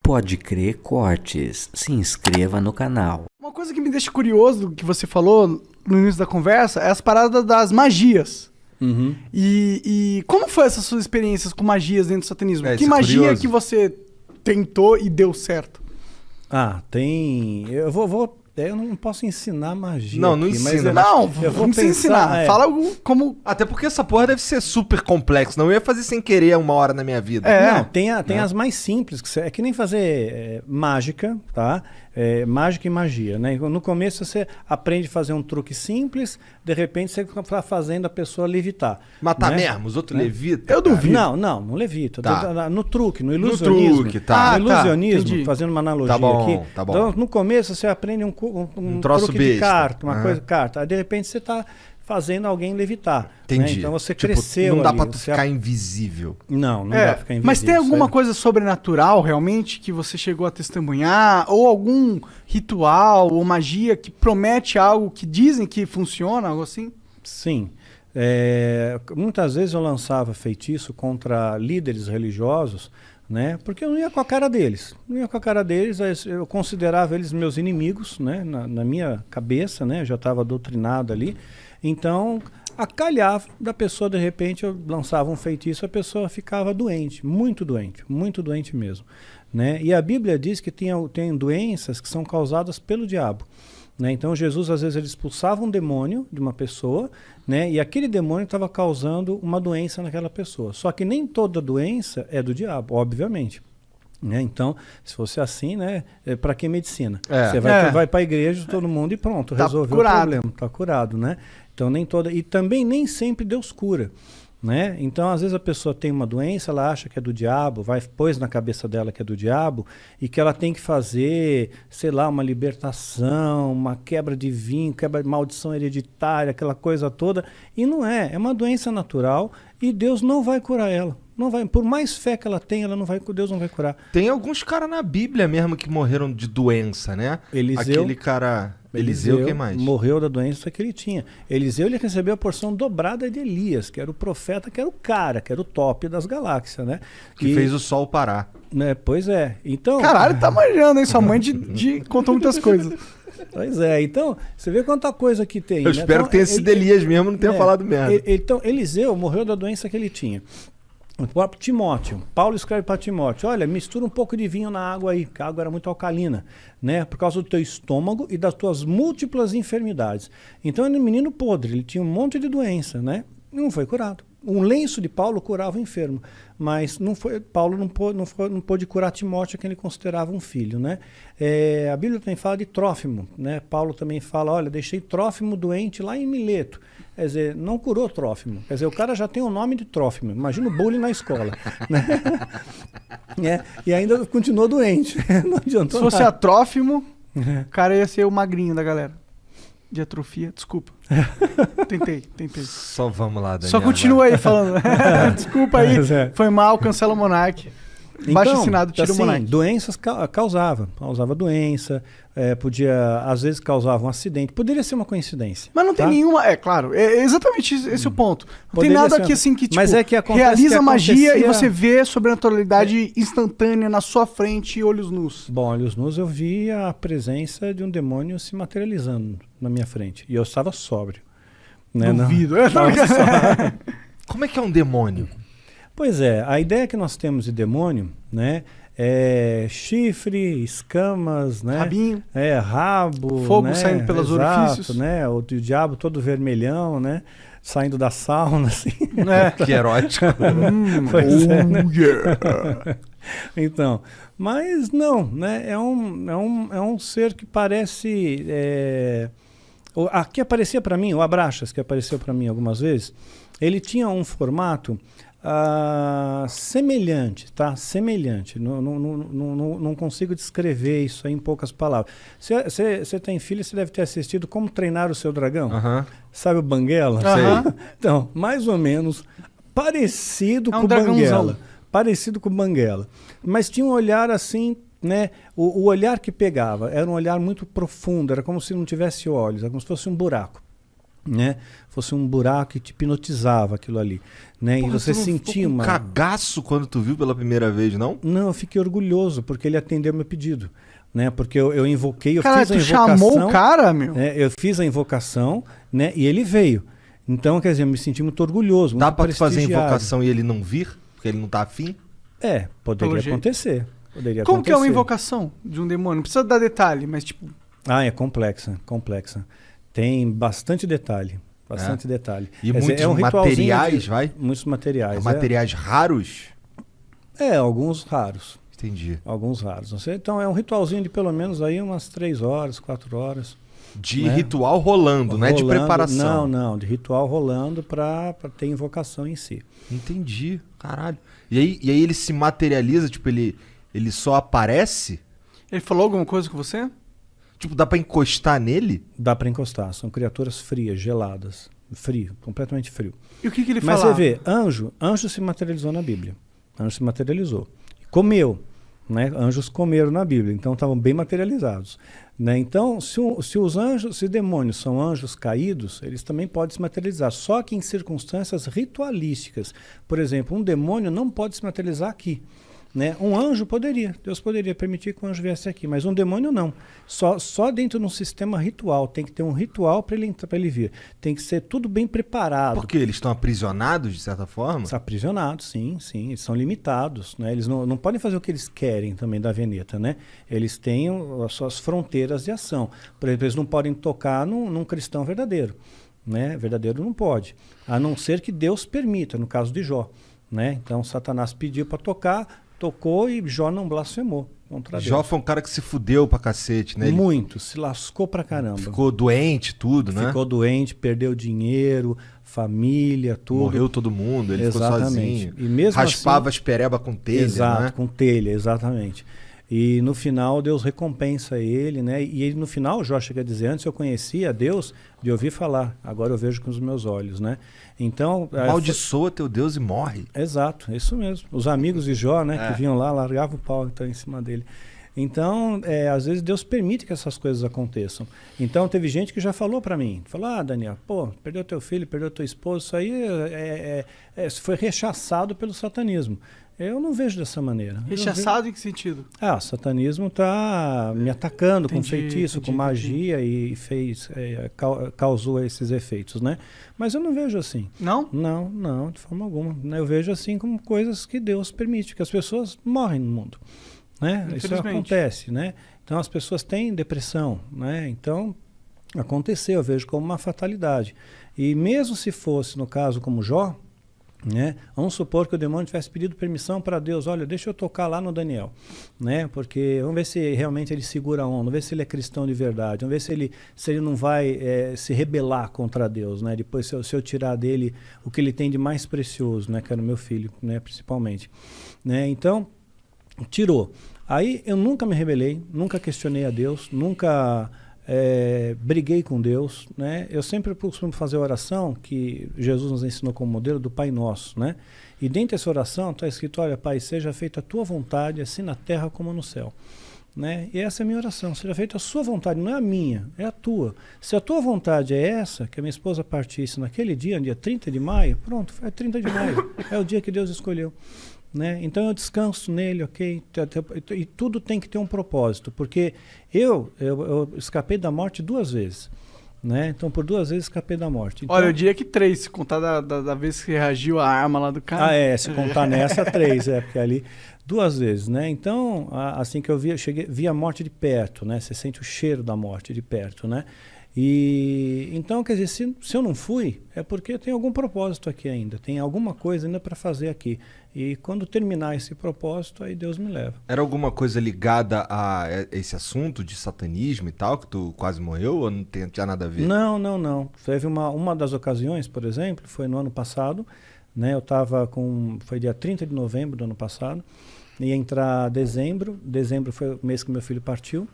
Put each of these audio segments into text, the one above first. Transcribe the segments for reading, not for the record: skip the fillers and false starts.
Pode Crer Cortes. Se inscreva no canal. Uma coisa que me deixa curioso do que você falou no início da conversa é as paradas das magias. Uhum. E como foi essas suas experiências com magias dentro do satanismo? É, Que isso é magia curioso. que você tentou e deu certo? Ah, tem... Eu não posso ensinar magia Não, não aqui, ensina. Não, eu vou não precisa pensar, ensinar. é. Fala algo como... Até porque essa porra deve ser super complexo. Não eu ia fazer sem querer uma hora na minha vida. É. Não, tem as mais simples, é que nem fazer mágica, tá? Mágica e magia, né? No começo você aprende a fazer um truque simples, de repente você está fazendo a pessoa levitar. Matar né? mesmo, os outros levitam. Eu duvido. Não levita. Tá. No truque, no ilusionismo. truque, tá. No ilusionismo, entendi. fazendo uma analogia Tá bom, aqui. tá bom. Então, no começo você aprende um troço truque de besta. carta, uma Aham. coisa carta. Aí de repente você está fazendo alguém levitar. Entendi. Né? Então você Tipo, cresceu não dá ali, pra tu você ficar invisível. Não dá É, pra ficar invisível. mas tem alguma sério. coisa sobrenatural realmente que você chegou a testemunhar? Ou algum ritual ou magia que promete algo que dizem que funciona, algo assim? Sim. Muitas vezes eu lançava feitiço contra líderes religiosos, né? Porque eu não ia com a cara deles. Não ia com a cara deles, eu considerava eles meus inimigos, né? Na minha cabeça, né? Eu já estava doutrinado ali. Então, acalhava da pessoa, de repente, eu lançava um feitiço, a pessoa ficava doente muito doente mesmo. Né? E a Bíblia diz que tem doenças que são causadas pelo diabo. Né? Então Jesus às vezes ele expulsava um demônio de uma pessoa, né? E aquele demônio estava causando uma doença naquela pessoa. Só que nem toda doença é do diabo, obviamente. Né? Então, se fosse assim, né? Para que medicina? É. Você vai para a igreja, todo mundo e pronto, Tá resolveu curado. o problema, está curado, né? Então nem toda e também nem sempre Deus cura. Né? Então, às vezes a pessoa tem uma doença, ela acha que é do diabo, pôs na cabeça dela que é do diabo e que ela tem que fazer, sei lá, uma libertação, uma quebra de vinho, quebra de maldição hereditária, aquela coisa toda. E não é uma doença natural e Deus não vai curar ela. Não vai, por mais fé que ela tenha, Deus não vai curar. Tem alguns caras na Bíblia mesmo que morreram de doença, né? Eliseu. Aquele cara... Eliseu, quem mais? Morreu da doença que ele tinha. Eliseu ele recebeu a porção dobrada de Elias, que era o profeta, que era o cara, que era o top das galáxias, né? Que fez o sol parar. Né, pois é. Então, Caralho, tá manjando, hein? Sua mãe contou muitas coisas. pois é. Então, você vê quanta coisa que tem. Eu né? espero Então, que tenha sido Elias mesmo, não tenha falado merda. Então, Eliseu morreu da doença que ele tinha. O próprio Timóteo, Paulo escreve para Timóteo, olha, mistura um pouco de vinho na água aí, que a água era muito alcalina, né? Por causa do teu estômago e das tuas múltiplas enfermidades. Então ele era um menino podre, ele tinha um monte de doença, né? E não foi curado. Um lenço de Paulo curava o enfermo, mas Paulo não pôde curar Timóteo, que ele considerava um filho, né? A Bíblia também fala de Trófimo, né? Paulo também fala, olha, deixei Trófimo doente lá em Mileto. Quer dizer, não curou Trófimo. Quer dizer, o cara já tem o nome de Trófimo. Imagina o bullying na escola. Né? E ainda continuou doente. Não adiantou Se fosse nada. atrófimo, o cara ia ser o magrinho da galera. De atrofia, desculpa. Tentei. Só vamos lá, Daniel. Só continua aí falando. Desculpa aí, Mas é. foi mal, cancela o Monark. Baixo assinado, tira o assim, Monark. doenças causava doença, podia, às vezes causava um acidente, poderia ser uma coincidência. Mas não tem tá? nenhuma, claro, é exatamente esse o ponto. Não Poderia tem nada ser aqui assim que, tipo, mas é que acontece realiza que magia e acontecia- você vê sobrenaturalidade instantânea na sua frente, olhos nus. Bom, olhos nus eu vi a presença de um demônio se materializando na minha frente, e eu estava sóbrio. Né? Duvido. Como é que é um demônio? Pois é, a ideia que nós temos de demônio, né, é chifre, escamas, né, Rabinho. rabo, Fogo né, saindo pelos exato, orifícios. né, o diabo todo vermelhão, né, saindo da sauna, assim. Que erótico. Pois é, né? Yeah. Então, mas não, né, é um ser que parece, que aparecia para mim, o Abraxas, que apareceu para mim algumas vezes, ele tinha um formato semelhante, tá? Semelhante. Não consigo descrever isso aí em poucas palavras. Você tem filho, você deve ter assistido Como Treinar o Seu Dragão. Aham. Sabe o Banguela? Aham. Então, mais ou menos parecido É um com o dragãozão. Banguela. Parecido com o Banguela. Mas tinha um olhar assim, né? O olhar que pegava era um olhar muito profundo, era como se não tivesse olhos, era como se fosse um buraco. né? Fosse um buraco que te hipnotizava aquilo ali, né? Porra, E você tu não sentia ficou com uma... cagaço quando tu viu pela primeira vez, não? Não, eu fiquei orgulhoso, porque ele atendeu meu pedido, né? Porque eu invoquei, eu Cara, fiz a tu invocação... chamou o cara, meu? Eu fiz a invocação, né? E ele veio. Então, quer dizer, eu me senti muito orgulhoso, muito Dá pra tu fazer a prestigiado. invocação e ele não vir? Porque ele não tá afim? Poderia Pelo jeito. acontecer. Poderia Como que é uma acontecer. invocação de um demônio? Não precisa dar detalhe, mas tipo... É complexa. Tem bastante detalhe. Detalhe. E Quer dizer, muitos um ritualzinho materiais, vai? Muitos materiais. Materiais raros? Alguns raros. Entendi. Alguns raros. Não sei. Então é um ritualzinho de pelo menos aí umas 3 horas, 4 horas. De né? ritual rolando, não é de preparação. Não, de ritual rolando para ter invocação em si. Entendi, caralho. E aí ele se materializa, tipo, ele só aparece? Ele falou alguma coisa com você? Tipo, dá pra encostar nele? Dá para encostar. São criaturas frias, geladas. Frio, completamente frio. E o que ele Mas falava? você vê, anjo se materializou na Bíblia. Anjo se materializou. Comeu. Né? Anjos comeram na Bíblia, então estavam bem materializados. Né? Então, se demônios são anjos caídos, eles também podem se materializar, só que em circunstâncias ritualísticas. Por exemplo, um demônio não pode se materializar aqui. Né? Um anjo poderia, Deus poderia permitir que um anjo viesse aqui, mas um demônio não. Só dentro de um sistema ritual, tem que ter um ritual para ele vir. Tem que ser tudo bem preparado. Porque eles estão aprisionados, de certa forma? Estão aprisionados, sim, eles são limitados. Né? Eles não podem fazer o que eles querem também da Veneta. Né? Eles têm as suas fronteiras de ação. Por exemplo, eles não podem tocar num cristão verdadeiro. Né? Verdadeiro não pode, a não ser que Deus permita, no caso de Jó. Né? Então Satanás pediu para tocar, tocou e Jó não blasfemou contra Deus. Jó foi um cara que se fudeu pra cacete, né? Muito, se lascou pra caramba. Ficou doente, tudo, né? Ficou doente, perdeu dinheiro, família, tudo. Morreu todo mundo, ele Exatamente. ficou sozinho. E mesmo raspava assim, as pereba com telha, exato, né? com telha, exatamente. E no final Deus recompensa ele, né? E ele, no final, Jó chega a dizer, antes eu conhecia Deus de ouvir falar, agora eu vejo com os meus olhos, né? Então... Amaldiçoa teu Deus e morre. Exato, isso mesmo. Os amigos de Jó, né, que vinham lá, largavam o pau então, em cima dele. Então, às vezes Deus permite que essas coisas aconteçam. Então, teve gente que já falou para mim, falou, Daniel, perdeu teu filho, perdeu teu esposo, isso aí foi rechaçado pelo satanismo. Eu não vejo dessa maneira. Rechaçado em que sentido? O satanismo está me atacando com feitiço, com magia e causou esses efeitos, né? Mas eu não vejo assim. Não? Não, de forma alguma. Eu vejo assim como coisas que Deus permite, que as pessoas morrem no mundo. Né? Isso acontece, né? Então as pessoas têm depressão, né? Então aconteceu, eu vejo como uma fatalidade. E mesmo se fosse no caso como Jó, né? Vamos supor que o demônio tivesse pedido permissão para Deus, olha, deixa eu tocar lá no Daniel, né? Porque vamos ver se realmente ele segura a onda, vamos ver se ele é cristão de verdade, vamos ver se ele não vai se rebelar contra Deus, né? Depois se eu tirar dele o que ele tem de mais precioso, né? Que era o meu filho, né? Principalmente, né? Então tirou. Aí eu nunca me rebelei, nunca questionei a Deus, nunca briguei com Deus, né? Eu sempre costumo fazer a oração que Jesus nos ensinou como modelo do Pai Nosso, né? E dentro dessa oração está escrito, olha, Pai, seja feita a tua vontade, assim na terra como no céu. Né? E essa é a minha oração, seja feita a sua vontade, não é a minha, é a tua. Se a tua vontade é essa, que a minha esposa partisse naquele dia 30 de maio, pronto, é 30 de maio, é o dia que Deus escolheu. Né? Então eu descanso nele, ok? E tudo tem que ter um propósito, porque eu escapei da morte 2 vezes. Né? Então por 2 vezes escapei da morte. Então, olha, eu diria que 3, se contar da vez que reagiu a arma lá do cara. Se contar nessa 3, porque ali 2 vezes, né? Então, assim que eu vi a morte de perto, né? Você sente o cheiro da morte de perto, né? E então, quer dizer, se eu não fui, é porque tem algum propósito aqui ainda, tem alguma coisa ainda para fazer aqui. E quando terminar esse propósito, aí Deus me leva. Era alguma coisa ligada a esse assunto de satanismo e tal, que tu quase morreu, ou não tinha nada a ver? Não. Teve uma das ocasiões, por exemplo, foi no ano passado, né? Eu estava foi dia 30 de novembro do ano passado, ia entrar dezembro foi o mês que meu filho partiu,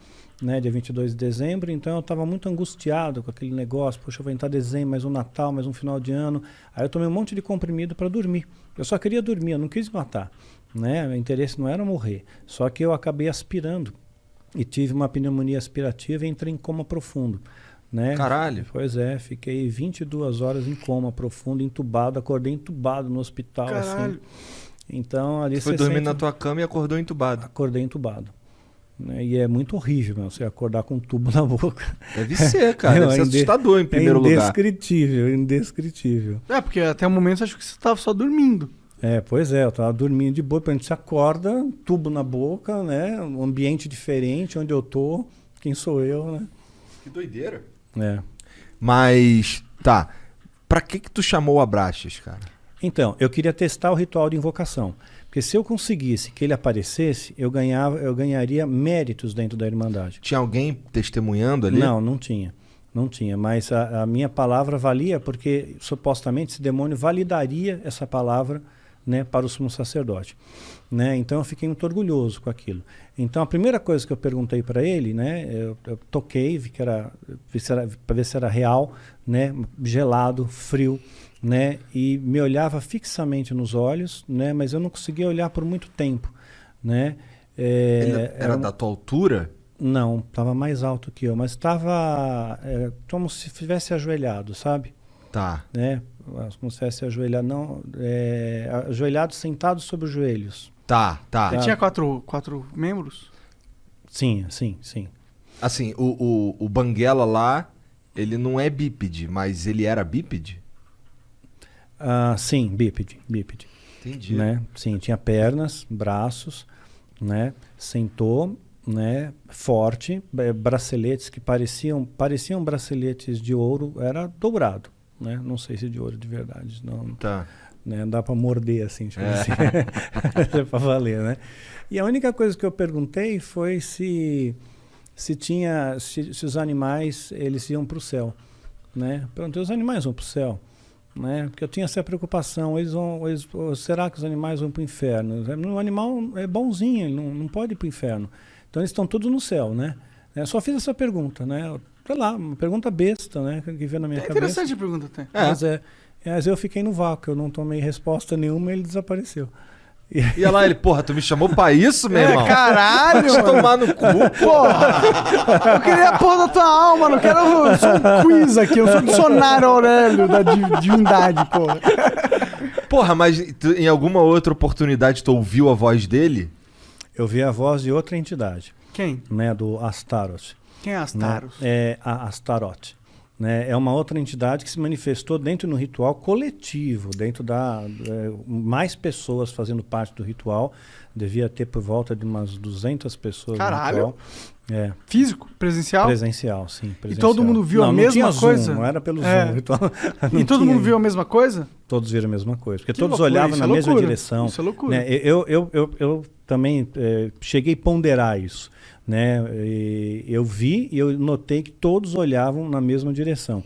né, dia 22 de dezembro, então eu estava muito angustiado com aquele negócio, poxa, eu vou entrar dezembro, mais um Natal, mais um final de ano, aí eu tomei um monte de comprimido para dormir, eu só queria dormir, eu não quis matar, né, meu interesse não era morrer, só que eu acabei aspirando, e tive uma pneumonia aspirativa e entrei em coma profundo, né? Caralho. Pois é, fiquei 22 horas em coma profundo, entubado, acordei entubado no hospital, Caralho. assim. Então, ali Tu foi você dormir sente... na tua cama e acordou entubado. Acordei entubado. Né? E é muito horrível, meu, você acordar com um tubo na boca. Deve ser, cara. Deve ser assustador em primeiro lugar. Indescritível, indescritível. Porque até o momento eu acho que você tava só dormindo. Pois é, eu tava dormindo de boa, a gente se acorda, tubo na boca, né? Um ambiente diferente, onde eu tô, quem sou eu, né? Que doideira. É. Mas, tá. Pra que tu chamou o Abraxas, cara? Então, eu queria testar o ritual de invocação. Porque se eu conseguisse que ele aparecesse, eu ganharia méritos dentro da Irmandade. Tinha alguém testemunhando ali? Não, não tinha. Não tinha, mas a minha palavra valia porque supostamente esse demônio validaria essa palavra, né, para o sumo sacerdote, né? Então eu fiquei muito orgulhoso com aquilo. Então a primeira coisa que eu perguntei para ele, né, eu toquei, vi para ver se era real, né, gelado, frio, né, e me olhava fixamente nos olhos, né, mas eu não conseguia olhar por muito tempo, né? Ele era da tua altura? Não, estava mais alto que eu, mas estava como se estivesse ajoelhado, sabe? Tá. Né? Como se estivesse ajoelhado, não, ajoelhado, sentado sobre os joelhos. Tá. Ele tinha quatro membros? Sim, sim, sim. Assim, o Banguela lá, ele não é bípede, mas ele era bípede? Sim, bípede. Entendi. Né? Sim, tinha pernas, braços, né? Sentou, né? Forte, braceletes que pareciam braceletes de ouro, era dourado, né? Não sei se de ouro de verdade, não. Tá. Né? Dá para morder assim, tipo assim. É para valer, né? E a única coisa que eu perguntei foi se os animais eles iam para o céu, né? Perguntei, os animais vão para o céu, né? Porque eu tinha essa preocupação, será que os animais vão para o inferno? O animal é bonzinho, ele não pode ir para o inferno. Então eles estão todos no céu, né? Eu só fiz essa pergunta, né? Sei lá, uma pergunta besta, né? Que veio na minha cabeça. Interessante a pergunta até. Mas eu fiquei no vácuo, eu não tomei resposta nenhuma e ele desapareceu. E olha lá, ele, porra, tu me chamou pra isso, meu irmão? Caralho! Deixa eu tomar no cu, porra! Eu queria a porra da tua alma, não quero só um quiz aqui, eu sou o dicionário Aurélio da divindade, porra. Porra, mas em alguma outra oportunidade tu ouviu a voz dele? Eu vi a voz de outra entidade. Quem? Né, do Astaroth. Quem é Astaroth? Né? É a Astaroth. Né? É uma outra entidade que se manifestou dentro do ritual coletivo, dentro mais pessoas fazendo parte do ritual. Devia ter por volta de umas 200 pessoas. Caralho! No ritual. Físico? Presencial? Presencial, sim. Presencial. E todo mundo viu a mesma coisa? Zoom, não era pelo Zoom. Ritual, e todo mundo viu a mesma coisa? Todos viram a mesma coisa. Porque que todos loucura, olhavam na mesma direção. Isso é loucura. Né? Eu também cheguei a ponderar isso. Né? Eu vi e eu notei que todos olhavam na mesma direção.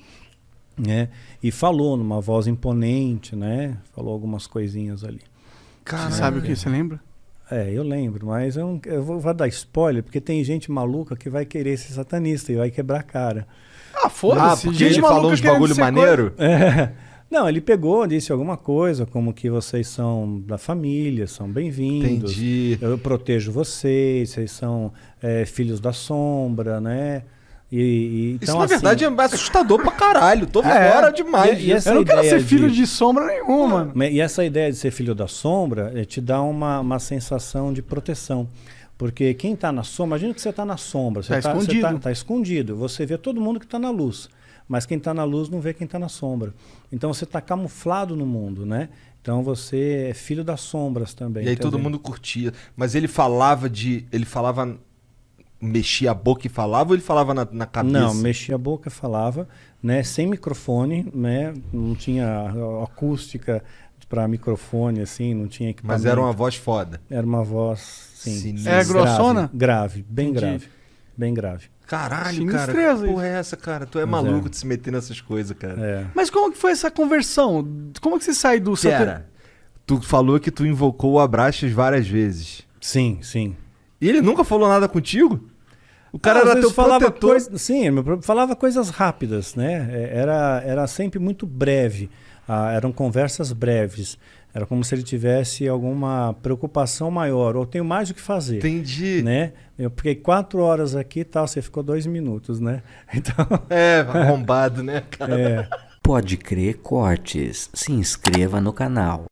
Né? E falou numa voz imponente, né? Falou algumas coisinhas ali. Caralho. Você sabe o que você lembra? Eu lembro, mas eu vou dar spoiler, porque tem gente maluca que vai querer ser satanista e vai quebrar a cara. Foda-se. Porque ele falou uns bagulho maneiro? Não, ele pegou, disse alguma coisa, como que vocês são da família, são bem-vindos. Entendi. Eu protejo vocês são filhos da sombra, né? Então, isso, na verdade, é assustador pra caralho. Tô fora demais. Eu não quero ser filho de sombra nenhuma. E essa ideia de ser filho da sombra te dá uma sensação de proteção. Porque quem está na sombra, imagina que você está na sombra. Você está escondido. Você vê todo mundo que está na luz. Mas quem está na luz não vê quem está na sombra. Então você está camuflado no mundo, né? Então você é filho das sombras também. E aí todo mundo curtia. Mas ele falava mexia a boca e falava ou ele falava na cabeça? Não, mexia a boca e falava, né? Sem microfone, né? Não tinha acústica para microfone, assim, não tinha equipamento. Mas era uma voz foda. Era uma voz, sim. É grossona? Grave, bem grave. Bem grave. Caralho, cara, que porra é essa, cara? Tu é maluco de se meter nessas coisas, cara. Mas como que foi essa conversão? Como que você sai do... Tu falou que tu invocou o Abraxas várias vezes. Sim, sim. E ele nunca falou nada contigo? O cara era teu protetor. Sim, ele falava coisas rápidas, né? Era sempre muito breve. Eram conversas breves. Era como se ele tivesse alguma preocupação maior, ou tenho mais o que fazer. Entendi. Né? Eu fiquei 4 horas aqui e tal, você ficou 2 minutos, né? Então, É, arrombado, né, cara? é, Pode Crer Cortes. Se inscreva no canal.